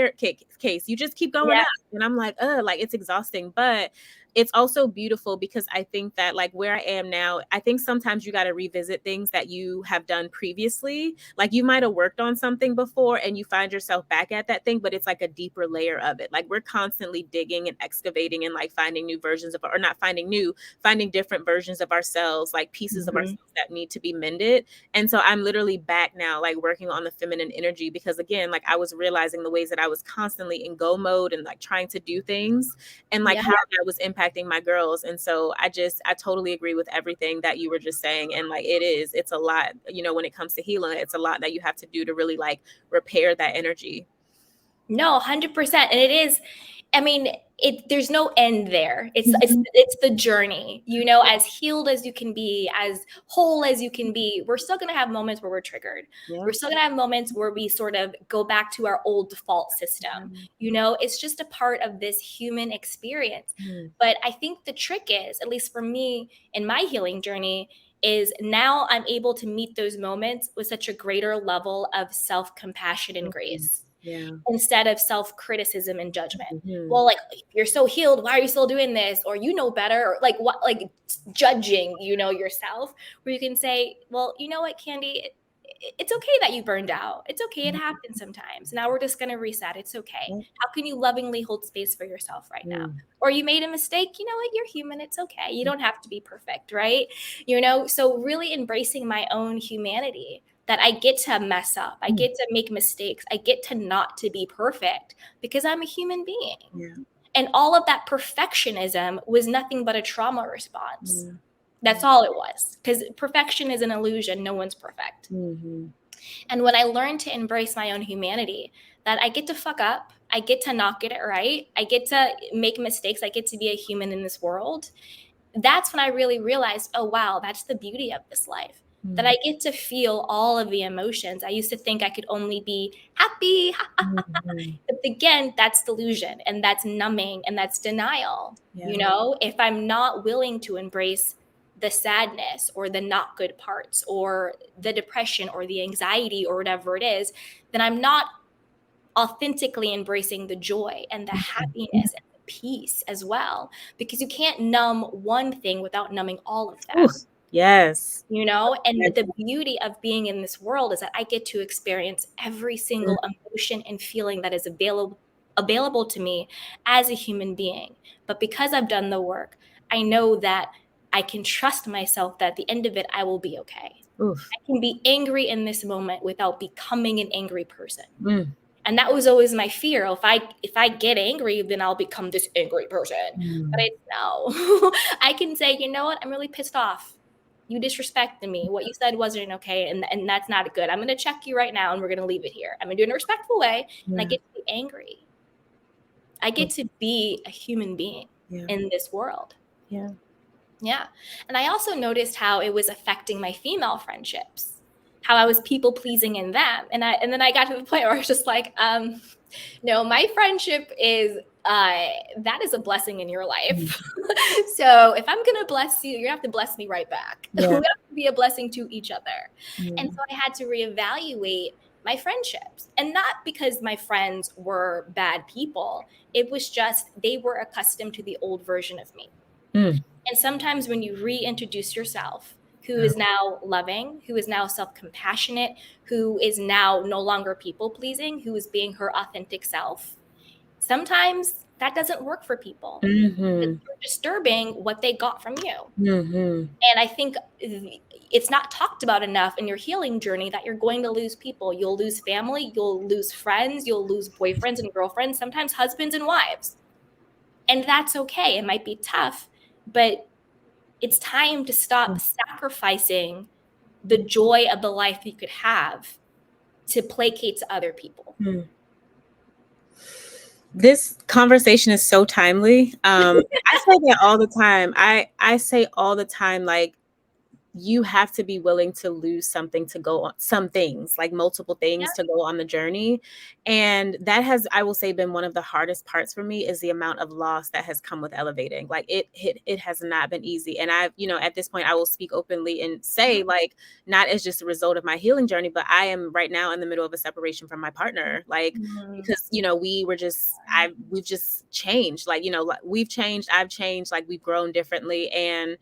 case. You just keep going up. And I'm it's exhausting, but it's also beautiful, because I think that where I am now, I think sometimes you got to revisit things that you have done previously. You might have worked on something before and you find yourself back at that thing, but it's a deeper layer of it. We're constantly digging and excavating and finding new versions of, or not finding new, finding different versions of ourselves, pieces of ourselves that need to be mended. And so I'm literally back now, working on the feminine energy, because again, I was realizing the ways that I was constantly in go mode and how to do things, and how that was impacting my girls. And so I totally agree with everything that you were just saying. And it's a lot, when it comes to healing, it's a lot that you have to do to really repair that energy. No, 100%. And it is. I mean, there's no end there. Mhm. It's the journey. You know, as healed as you can be, as whole as you can be, we're still gonna have moments where we're triggered. Yeah. We're still gonna have moments where we sort of go back to our old default system. You know, it's just a part of this human experience. Mhm. But I think the trick is, at least for me in my healing journey, is now I'm able to meet those moments with such a greater level of self-compassion and Mhm. grace Yeah. instead of self-criticism and judgment. Mhm. Well, like, you're so healed, why are you still doing this? Or you know better, or like what, like judging, you know, yourself, where you can say, well, you know what, Candy, it's okay that you burned out. It's okay. It Mhm. happens sometimes. Now we're just going to reset. It's okay. Yeah. How can you lovingly hold space for yourself right now? Mm. Or you made a mistake. You know what? You're human. It's okay. You don't have to be perfect, right? You know, so really embracing my own humanity, that I get to mess up. I Mm. get to make mistakes. I get to not to be perfect because I'm a human being. Yeah. And all of that perfectionism was nothing but a trauma response. Yeah. That's all it was. Because perfection is an illusion. No one's perfect. Mhm. And when I learned to embrace my own humanity, that I get to fuck up, I get to not get it right, I get to make mistakes, I get to be a human in this world, that's when I really realized, oh, wow, that's the beauty of this life. That Mhm. I get to feel all of the emotions. I used to think I could only be happy. Mhm. But again, that's delusion and that's numbing and that's denial. Yeah. You know, if I'm not willing to embrace the sadness or the not good parts or the depression or the anxiety or whatever it is, then I'm not authentically embracing the joy and the happiness and the peace as well, because you can't numb one thing without numbing all of Ooh, them. yes. You know, and the beauty of being in this world is that I get to experience every Mm. single emotion and feeling that is available to me as a human being. But because I've done the work, I know that I can trust myself that at the end of it, I will be okay. Oof. I can be angry in this moment without becoming an angry person. Mm. And that was always my fear. If I get angry, then I'll become this angry person. But Mm. it's no. I can say, you know what? I'm really pissed off. You disrespected me. What you said wasn't okay, and that's not good. I'm gonna check you right now, and we're gonna leave it here. I'm gonna do it in a respectful way, and I Yeah. get to be angry. I get to be a human being Yeah. in this world. Yeah. Yeah. And I also noticed how it was affecting my female friendships, how I was people pleasing in them. And then I got to the point where I was just like, no, my friendship is that is a blessing in your Mm. life. So if I'm gonna bless you, you're gonna have to bless me right back. We Yeah. have to be a blessing to each other. And Mm. so I had to reevaluate my friendships. And not because my friends were bad people. It was just they were accustomed to the old version of me. Mm. And sometimes when you reintroduce yourself, who Yeah. is now loving, who is now self compassionate, who is now no longer people pleasing, who is being her authentic self, sometimes that doesn't work for people. Because Mhm. you're disturbing what they got from you. Mhm. And I think it's not talked about enough in your healing journey that you're going to lose people. You'll lose family, you'll lose friends, you'll lose boyfriends and girlfriends, sometimes husbands and wives. And that's okay. It might be tough, but it's time to stop sacrificing the joy of the life you could have to placate to other people. Mm. This conversation is so timely. I say that all the time. I say all the time, like, you have to be willing to lose something to go on, some things, like multiple Yeah. things to go on the journey. And that has, I will say, been one of the hardest parts for me, is the amount of loss that has come with elevating. Like, it has not been easy. And I've, at this point, I will speak openly and say, like, not as just a result of my healing journey, but I am right now in the middle of a separation from my partner. Like, Mhm. because, we've just changed. Like, like, we've changed, I've changed, like, we've grown differently. And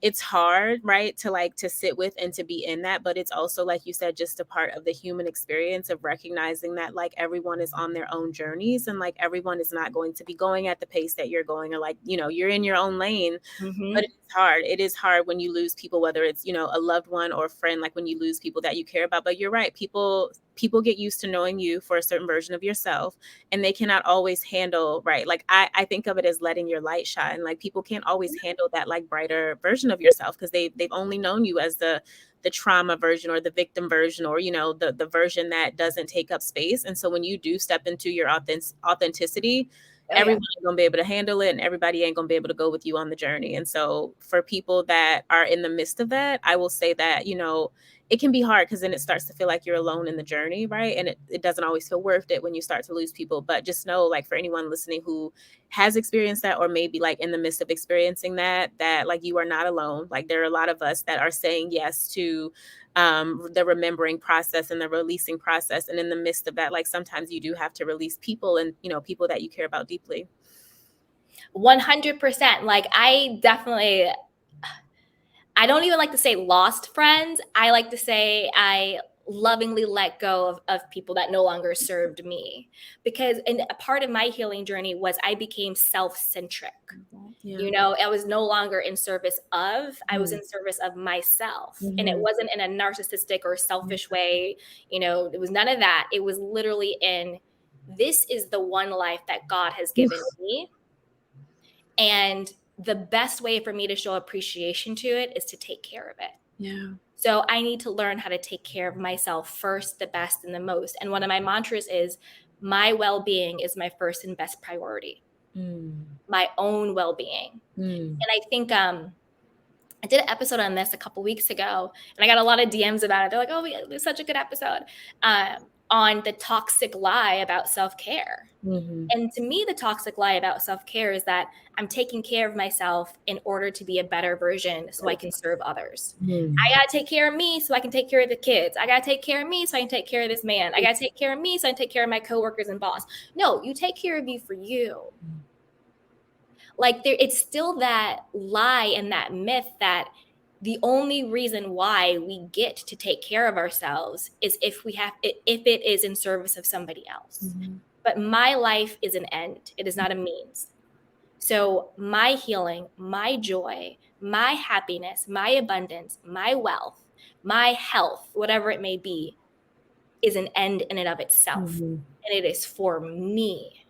it's hard, right, to sit with and to be in that. But it's also, like you said, just a part of the human experience of recognizing that, like, everyone is on their own journeys, and, like, everyone is not going to be going at the pace that you're going, or, like, you're in your own lane. But Mhm. it's hard. It is hard when you lose people, whether it's, a loved one or a friend, like when you lose people that you care about. But you're right. People get used to knowing you for a certain version of yourself, and they cannot always handle, right. Like, I think of it as letting your light shine. Like, people can't always handle that, like, brighter version of yourself, because they've only known you as the trauma version, or the victim version, or, the version that doesn't take up space. And so when you do step into your authenticity, Oh, yeah. everyone ain't gonna be able to handle it, and everybody ain't gonna be able to go with you on the journey. And so for people that are in the midst of that, I will say that, it can be hard because then it starts to feel like you're alone in the journey, right? And it doesn't always feel worth it when you start to lose people. But just know, like, for anyone listening who has experienced that, or maybe like in the midst of experiencing that like you are not alone. Like, there are a lot of us that are saying yes to the remembering process and the releasing process. And in the midst of that, like, sometimes you do have to release people, and, people that you care about deeply. 100%. Like, I don't even like to say lost friends. I like to say I lovingly let go of people that no longer served me, because and a part of my healing journey was I became self-centric. Yeah. I was no longer in service of, I was Mm. in service of myself. And it Mhm. wasn't in a narcissistic or selfish way. It was none of that. It was literally in, this is the one life that God has given me. And the best way for me to show appreciation to it is to take care of it. Yeah. So I need to learn how to take care of myself first, the best, and the most. And one of my mantras is, my well-being is my first and best priority. My own well-being. And I think I did an episode on this a couple weeks ago, and I got a lot of DMs about it. They're like, "Oh, it was such a good episode," on the toxic lie about self-care. And to me, the toxic lie about self-care is that I'm taking care of myself in order to be a better version so I can serve others. I got to take care of me so I can take care of the kids. I got to take care of me so I can take care of this man. I got to take care of me so I can take care of my coworkers and boss. No, you take care of you for you. Like, it's still that lie and that myth that the only reason why we get to take care of ourselves is if it is in service of somebody else. But my life is an end. It is not a means. So my healing, my joy, my happiness, my abundance, my wealth, my health, whatever it may be, is an end in and of itself. And it is for me.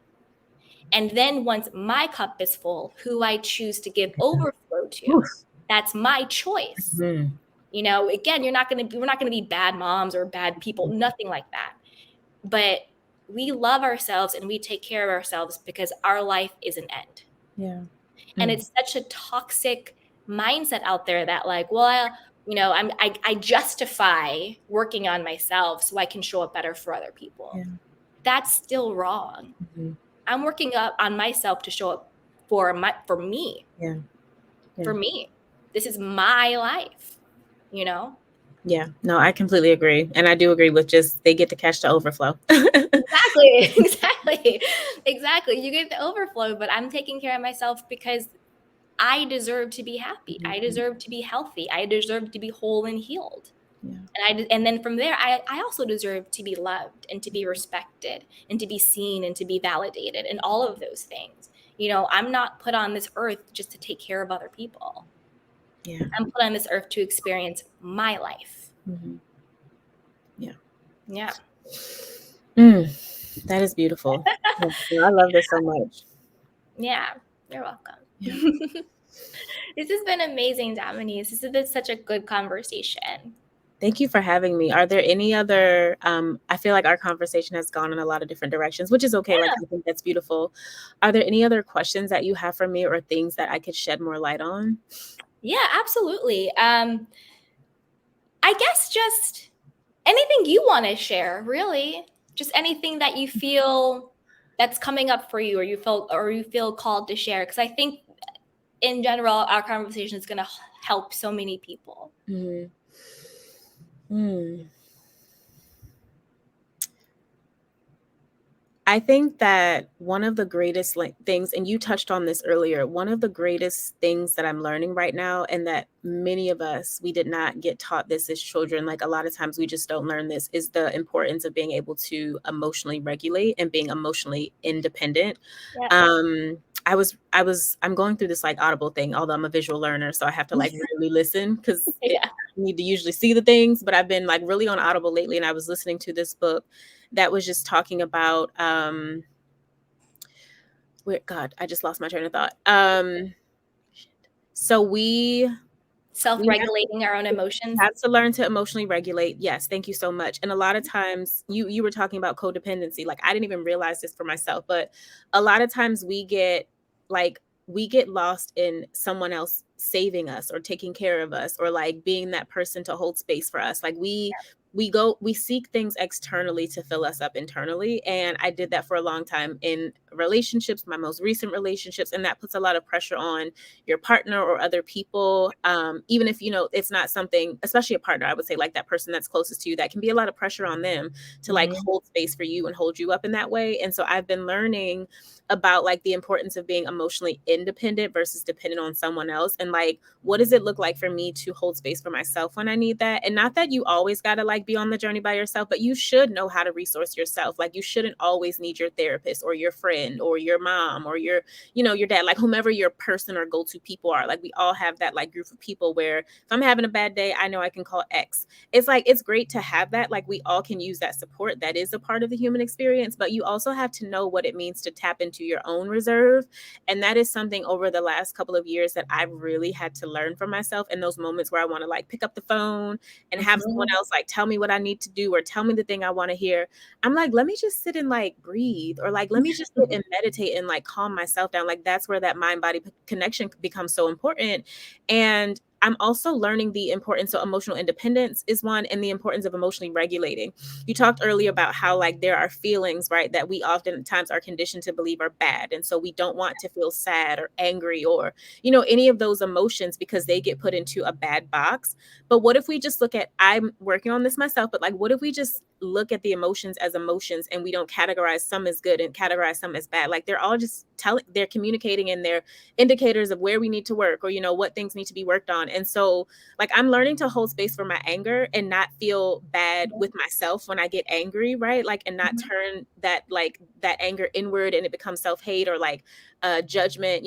And then once my cup is full, who I choose to give overflow to, that's my choice. Again, we're not going to be bad moms or bad people, nothing like that. But we love ourselves and we take care of ourselves because our life is an end. Yeah. And it's such a toxic mindset out there that, like, well, I justify working on myself so I can show up better for other people. Yeah. That's still wrong. I'm working up on myself to show up for me. Yeah. For me. This is my life, Yeah, no, I completely agree. And I do agree with just, they get to catch the overflow. Exactly. You get the overflow, but I'm taking care of myself because I deserve to be happy. I deserve to be healthy. I deserve to be whole and healed. Yeah. And then from there, I also deserve to be loved and to be respected and to be seen and to be validated and all of those things. I'm not put on this earth just to take care of other people. Yeah. I'm put on this earth to experience my life. Yeah. Yeah. That is beautiful. I love this so much. Yeah. You're welcome. Yeah. This has been amazing, Dominiece. This has been such a good conversation. Thank you for having me. Are there any other, I feel like our conversation has gone in a lot of different directions, which is okay. Yeah. Like, I think that's beautiful. Are there any other questions that you have for me or things that I could shed more light on? Yeah, absolutely. I guess just anything you want to share, really. Just anything that you feel that's coming up for you, or you feel called to share. Because I think in general, our conversation is going to help so many people. I think that one of the greatest things, and you touched on this earlier, one of the greatest things that I'm learning right now, and that many of us, we did not get taught this as children. Like, a lot of times we just don't learn this, is the importance of being able to emotionally regulate and being emotionally independent. Yeah. I'm going through this like Audible thing, although I'm a visual learner, so I have to like really listen because I need to usually see the things, but I've been like really on Audible lately, and I was listening to this book that was just talking about God, I just lost my train of thought. So Self-regulating our own We emotions. have to learn to emotionally regulate. Yes, thank you so much. And a lot of times you were talking about codependency. Like I didn't even realize this for myself, but a lot of times like we get lost in someone else saving us or taking care of us or like being that person to hold space for us. Like we seek things externally to fill us up internally, and I did that for a long time in relationships, my most recent relationships, and that puts a lot of pressure on your partner or other people, even if it's not something, especially a partner, I would say, like that person that's closest to you, that can be a lot of pressure on them to like Mhm. hold space for you and hold you up in that way. And so I've been learning about like the importance of being emotionally independent versus dependent on someone else, and like what does it look like for me to hold space for myself when I need that. And not that you always got to like be on the journey by yourself, but you should know how to resource yourself. Like you shouldn't always need your therapist or your friend or your mom or your dad, like whomever your person or go-to people are. Like we all have that like group of people where if I'm having a bad day, I know I can call X. It's like it's great to have that. Like we all can use that support. That is a part of the human experience, but you also have to know what it means to tap into your own reserve. And that is something over the last couple of years that I've really had to learn for myself, in those moments where I want to like pick up the phone and have someone Mhm. else like tell me what I need to do or tell me the thing I want to hear. I'm like, let me just sit and like breathe, or like let me just sit and meditate and like calm myself down. Like that's where that mind body connection becomes so important. And I'm also learning the importance of emotional independence is one, and the importance of emotionally regulating. You talked earlier about how like there are feelings, right, that we oftentimes are conditioned to believe are bad. And so we don't want to feel sad or angry or, any of those emotions because they get put into a bad box. But what if we just look at, I'm working on this myself, but like, what if we just look at the emotions as emotions and we don't categorize some as good and categorize some as bad? Like they're all just they're communicating, and they're indicators of where we need to work, or, what things need to be worked on. And so like I'm learning to hold space for my anger and not feel bad with myself when I get angry, right? Like, and not Mhm. turn that anger inward and it becomes self-hate or like judgment,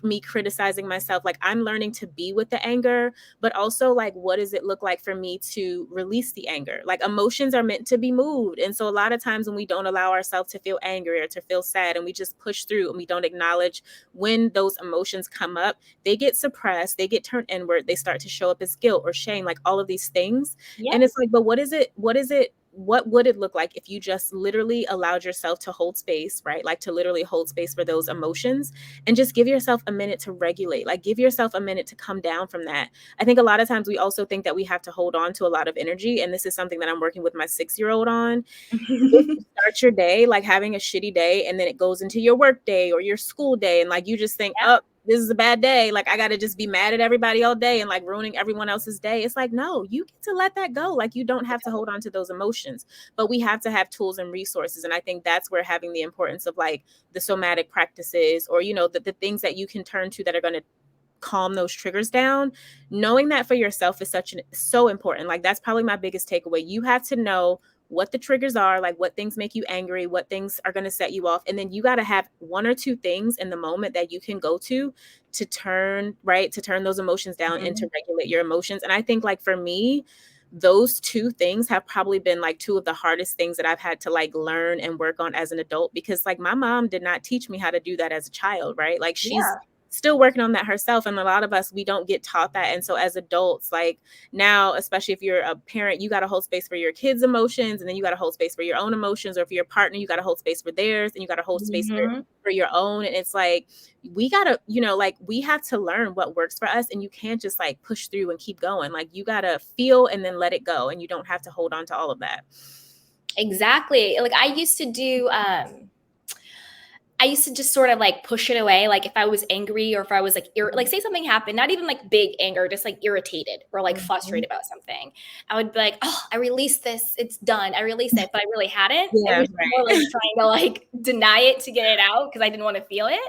me criticizing myself. Like I'm learning to be with the anger, but also like what does it look like for me to release the anger? Like emotions are meant to be moved. And so a lot of times when we don't allow ourselves to feel angry or to feel sad, and we just push through and we don't acknowledge when those emotions come up, they get suppressed, they get turned inward, they start to show up as guilt or shame, like all of these things. And Yes. it's like, but what would it look like if you just literally allowed yourself to hold space, right? Like to literally hold space for those emotions and just give yourself a minute to regulate, like give yourself a minute to come down from that. I think a lot of times we also think that we have to hold on to a lot of energy. And this is something that I'm working with my 6-year-old on. If you start your day like having a shitty day, and then it goes into your work day or your school day, and like you just think, Yeah. oh, this is a bad day, like I got to just be mad at everybody all day and like ruining everyone else's day. It's like, no, you get to let that go. Like you don't have to hold on to those emotions, but we have to have tools and resources. And I think that's where having the importance of like the somatic practices, or the things that you can turn to that are going to calm those triggers down. Knowing that for yourself is so important. Like that's probably my biggest takeaway. You have to know what the triggers are, like what things make you angry, what things are going to set you off, and then you got to have one or two things in the moment that you can go to turn those emotions down and Mhm. to regulate your emotions. And I think like for me, those two things have probably been like two of the hardest things that I've had to like learn and work on as an adult, because like my mom did not teach me how to do that as a child, right? Like she's Yeah. still working on that herself, and a lot of us, we don't get taught that. And so as adults, like now, especially if you're a parent, you got to hold space for your kids' emotions, and then you got to hold space for your own emotions, or if you're a partner, you got to hold space for theirs, and you got to hold space Mhm. for your own. And it's like we got to, like we have to learn what works for us, and you can't just like push through and keep going. Like you got to feel and then let it go, and you don't have to hold on to all of that. Exactly. Like I used to just sort of like push it away. Like if I was angry, or if I was like, like say something happened, not even like big anger, just like irritated or like Mhm. frustrated about something, I would be like, oh, I released this. It's done. I released it. But I really hadn't. I Yeah, was more like trying to like deny it to get it out because I didn't want to feel it.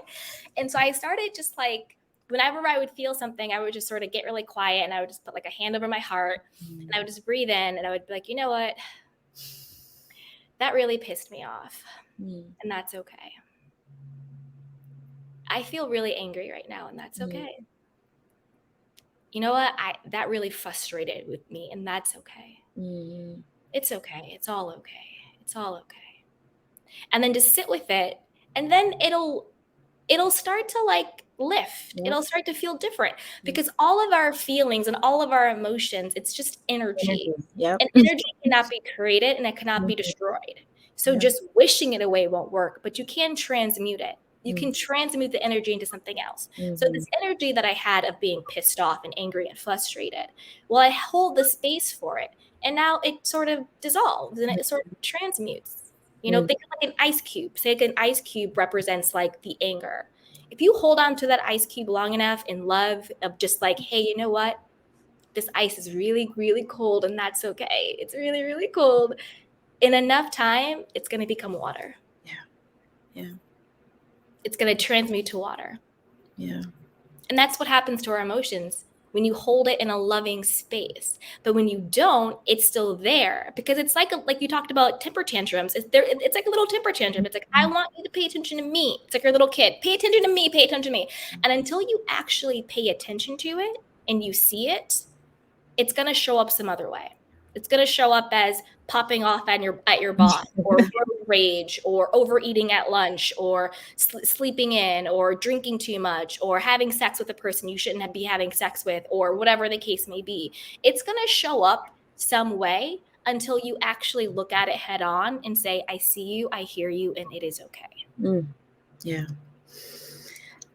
And so I started just like, whenever I would feel something, I would just sort of get really quiet, and I would just put like a hand over my heart, and I would just breathe in, and I would be like, you know what? That really pissed me off. Mm, And that's okay. I feel really angry right now, and that's mm, okay. You know what? That really frustrated with me, and that's okay. mm, It's okay. It's all okay. It's all okay. And then just sit with it, and then it'll start to like lift. Yep. It'll start to feel different because all of our feelings and all of our emotions, it's just energy. Energy. Yep. And energy cannot be created and it cannot be destroyed. So Yep. just wishing it away won't work, but you can transmute it. You can Mhm. transmute the energy into something else. So Mhm. this energy that I had of being pissed off and angry and frustrated, well, I hold the space for it. And now it sort of dissolves and it sort of transmutes. You know, Mhm. think of like an ice cube. Say like an ice cube represents like the anger. If you hold on to that ice cube long enough in love of just like, hey, you know what? This ice is really, really cold and that's okay. It's really, really cold. In enough time, it's going to become water. Yeah. Yeah. It's going to transmute to water. Yeah. And that's what happens to our emotions when you hold it in a loving space. But when you don't, it's still there because it's like you talked about temper tantrums. It's like a little temper tantrum. It's like, I want you to pay attention to me. It's like your little kid. Pay attention to me. Pay attention to me. And until you actually pay attention to it and you see it, it's going to show up some other way. It's going to show up as popping off at your boss, or road rage, or overeating at lunch, or sleeping in, or drinking too much, or having sex with a person you shouldn't be having sex with, or whatever the case may be. It's going to show up some way until you actually look at it head on and say, I see you, I hear you, and it is okay. Yeah.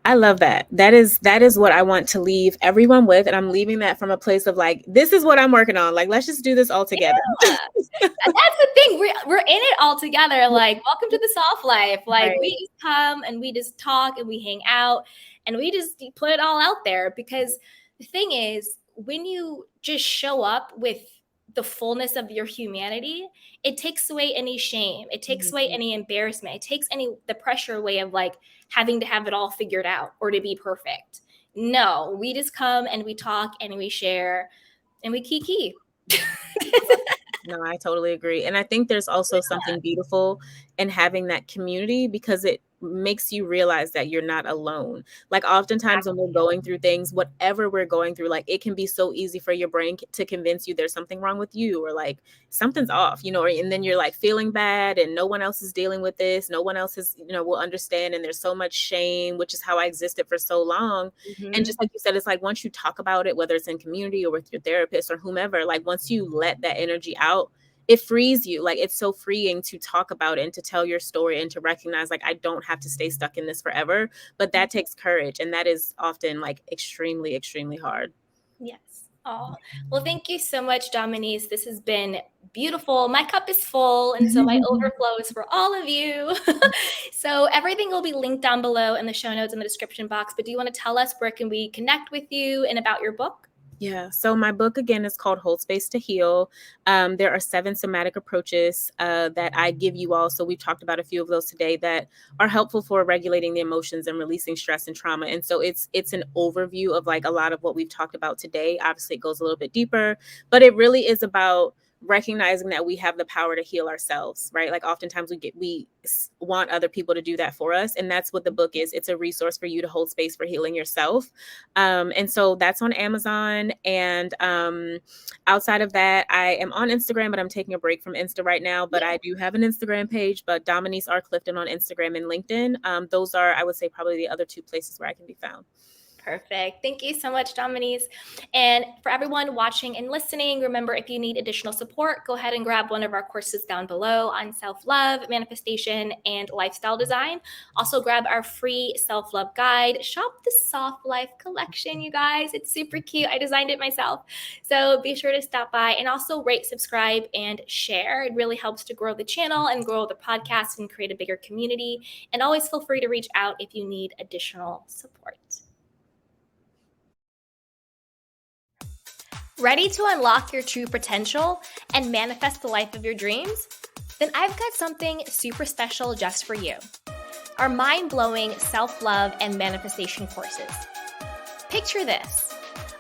I love that. That is what I want to leave everyone with. And I'm leaving that from a place of like, this is what I'm working on. Like, let's just do this all together. Yeah. And that's the thing. We're in it all together. Like, welcome to the soft life. Like, Right. we just come and we just talk and we hang out and we just put it all out there. Because the thing is, when you just show up with the fullness of your humanity, it takes away any shame. It takes away any embarrassment. It takes the pressure away of like having to have it all figured out or to be perfect. No, we just come and we talk and we share and we kiki. No, I totally agree. And I think there's also something beautiful in having that community because it makes you realize that you're not alone. Like oftentimes when we're going through things, whatever we're going through, like it can be so easy for your brain to convince you there's something wrong with you or like something's off, you know, and then you're like feeling bad and no one else is dealing with this. No one else is, you know, will understand. And there's so much shame, which is how I existed for so long. And just like you said, it's like once you talk about it, whether it's in community or with your therapist or whomever, like once you let that energy out, it frees you. Like it's so freeing to talk about it and to tell your story and to recognize like I don't have to stay stuck in this forever. But that takes courage. And that is often like extremely, extremely hard. Yes. Oh, well, thank you so much, Dominiece. This has been beautiful. My cup is full, and so my overflow is for all of you. So everything will be linked down below in the show notes in the description box. But do you want to tell us where can we connect with you and about your book? Yeah. So my book, again, is called Hold Space to Heal. There are 7 somatic approaches that I give you all. So we've talked about a few of those today that are helpful for regulating the emotions and releasing stress and trauma. And so it's an overview of like a lot of what we've talked about today. Obviously, it goes a little bit deeper, but it really is about recognizing that we have the power to heal ourselves, right? Like oftentimes we want other people to do that for us. And that's what the book is. It's a resource for you to hold space for healing yourself. And so that's on Amazon. And outside of that, I am on Instagram, but I'm taking a break from Insta right now. But I do have an Instagram page, but Dominiece R. Clifton on Instagram and LinkedIn. Those are, I would say, probably the other 2 places where I can be found. Perfect. Thank you so much, Dominiece. And for everyone watching and listening, remember, if you need additional support, go ahead and grab one of our courses down below on self-love, manifestation, and lifestyle design. Also grab our free self-love guide. Shop the Soft Life collection, you guys. It's super cute. I designed it myself. So be sure to stop by and also rate, subscribe, and share. It really helps to grow the channel and grow the podcast and create a bigger community. And always feel free to reach out if you need additional support. Ready to unlock your true potential and manifest the life of your dreams? Then I've got something super special just for you. Our mind-blowing self-love and manifestation courses. Picture this,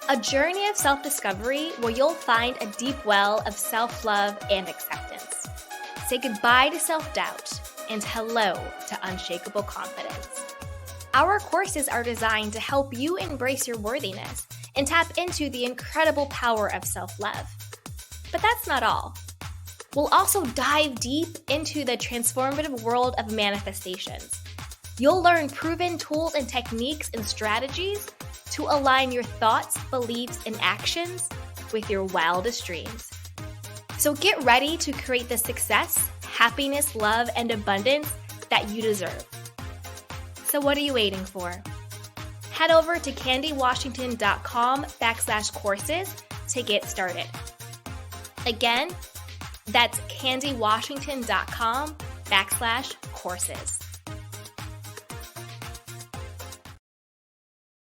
a journey of self-discovery where you'll find a deep well of self-love and acceptance. Say goodbye to self-doubt and hello to unshakable confidence. Our courses are designed to help you embrace your worthiness and tap into the incredible power of self-love. But that's not all. We'll also dive deep into the transformative world of manifestations. You'll learn proven tools and techniques and strategies to align your thoughts, beliefs, and actions with your wildest dreams. So get ready to create the success, happiness, love, and abundance that you deserve. So what are you waiting for? Head over to candywashington.com/courses to get started. Again, that's candywashington.com/courses.